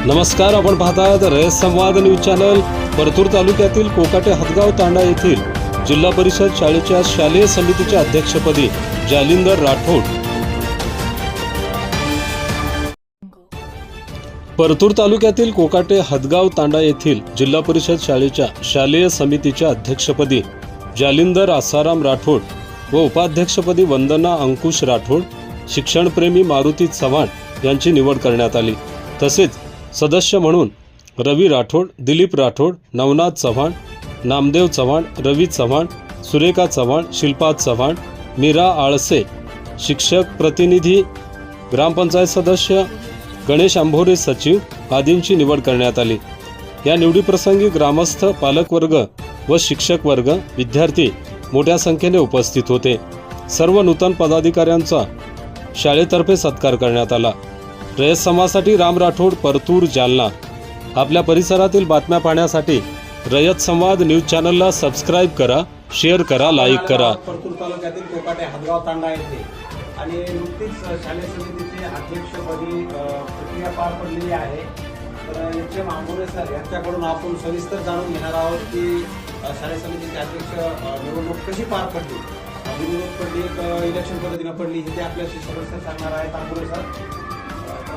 नमस्कार, आपण पाहतात रयत संवाद न्यूज चॅनल। परतूर तालुक्यातील कोकाटे हदगाव तांडा येथील जिल्हा परिषद शाळेच्या शालेय समितीच्या अध्यक्षपदी जालिंदर राठोड। परतूर तालुक्यातील कोकाटे हदगाव तांडा येथील जिल्हा परिषद शाळेच्या शालेय समितीच्या अध्यक्षपदी जालिंदर आसाराम राठोड व उपाध्यक्षपदी वंदना अंकुश राठोड, शिक्षणप्रेमी मारुती चव्हाण यांची निवड करण्यात आली। तसेच सदस्य म्हणून रवी राठोड, दिलीप राठोड, नवनाथ चव्हाण, नामदेव चव्हाण, रवी चव्हाण, सुरेखा चव्हाण, शिल्पा चव्हाण, मीरा आळसे, शिक्षक प्रतिनिधी, ग्रामपंचायत सदस्य, गणेश आंभोरे सचिव आदींची निवड करण्यात आली। या निवडीप्रसंगी ग्रामस्थ, पालकवर्ग व शिक्षक वर्ग, विद्यार्थी मोठ्या संख्येने उपस्थित होते। सर्व नूतन पदाधिकाऱ्यांचा शाळेतर्फे सत्कार करण्यात आला। रयत समाजासाठी राम राठोड, परतूर, जालना। आपल्या परिसरातील बातम्या पाहण्यासाठी रयत संवाद न्यूज चॅनलला सबस्क्राइब करा, शेअर करा, लाईक करा। परतूर तालुक्यातील कोकाटे हदगाव तांडा येथे आणि नुकतीच शालेय समितीचे अध्यक्षपदी प्रक्रिया पार पडलेली आहे। तर एच एम आंबोरे सर यांच्याकडून आपण सविस्तर जाणून घेणार आहोत की शालेय समितीचे अध्यक्ष निवडणूक कशी पार पडली, निवडणूक पडली, इलेक्शन पद्धतीने पडली, हे ते आपल्याशी सविस्तर सांगणार आहेत।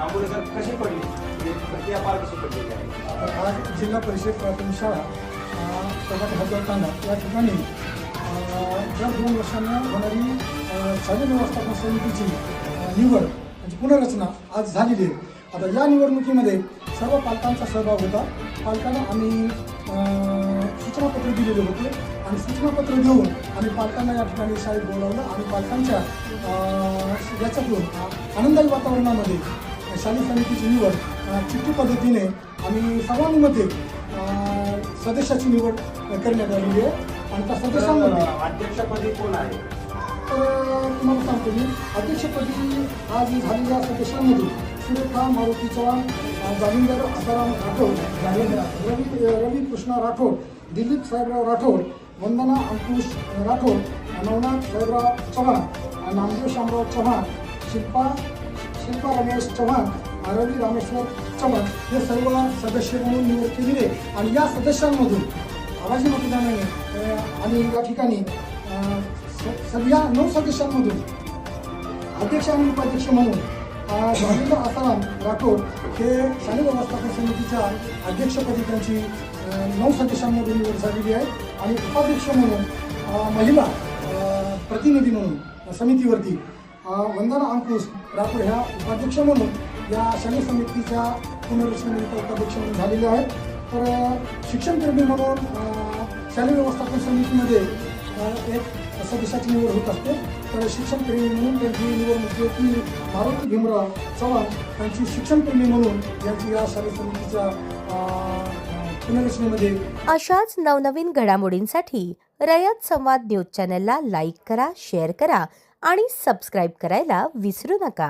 आंबोरे सर कशी पडली, प्रक्रिया पार कशी पडलेली आहे? आज जिल्हा परिषद प्राथमिक शाळा कोकाटे हदगाव तांडा या ठिकाणी दर 2 वर्षांना होणारी शालेय व्यवस्थापन समितीची निवड म्हणजे पुनर्रचना आज झालेली आहे। आता या निवडणुकीमध्ये सर्व पालकांचा सहभाग होता। पालकांना आम्ही सूचनापत्र दिलेले होते आणि सूचनापत्र देऊन आम्ही पालकांना या ठिकाणी शाळेत बोलावलं आणि पालकांच्या याच्यातून आनंदायी वातावरणामध्ये शालेय समितीची निवड चिठ्ठी पद्धतीने आम्ही सर्वानुमते सदस्याची निवड करण्यात आलेली आहे। आणि त्या सदस्यांमध्ये अध्यक्षपदी कोण आहे? तर तुम्हाला सांगतो मी, अध्यक्षपदी आज झालेल्या सदस्यांमध्ये सुरेखा मारुती चव्हाण, जालिंदर आसाराम राठोड, रवी कृष्णा राठोड, दिलीप साहेबराव राठोड, वंदना अंकुश राठोड, नवनाथ साहेबराव चव्हाण, नामदेव शामराव चव्हाण, शिल्पा रमेश चव्हाण, रवी रामेश्वर चव्हाण हे सर्व सदस्य म्हणून निवड केलेली आहे। आणि या सदस्यांमधून आवाजी मतदानाने आणि या ठिकाणी सगळ्या 9 सदस्यांमधून अध्यक्ष आणि उपाध्यक्ष म्हणून जालिंदर आसाराम राठोड हे शालेय व्यवस्थापन समितीच्या अध्यक्षपदी त्यांची 9 सदस्यांमधून निवड झालेली आहे। आणि उपाध्यक्ष म्हणून महिला प्रतिनिधी म्हणून समितीवरती वंदना अंकुश राठोड ह्या उपाध्यक्ष म्हणून या शालेय समितीच्या पुनर्रचनेच्या उपाध्यक्ष म्हणून झालेल्या आहेत। तर शिक्षणप्रेमी म्हणून शालेय व्यवस्थापन समितीमध्ये एक सदस्याची निवड होत असते। तर शिक्षणप्रेमी म्हणून त्यांची निवड होते की मारुती भीमराव चव्हाण यांची शिक्षणप्रेमी म्हणून यांची या शालेय समितीच्या पुनर्रचनेमध्ये। अशाच नवनवीन घडामोडींसाठी रयत संवाद न्यूज चॅनलला लाईक करा, शेअर करा आणि सबस्क्राईब करायला विसरू नका।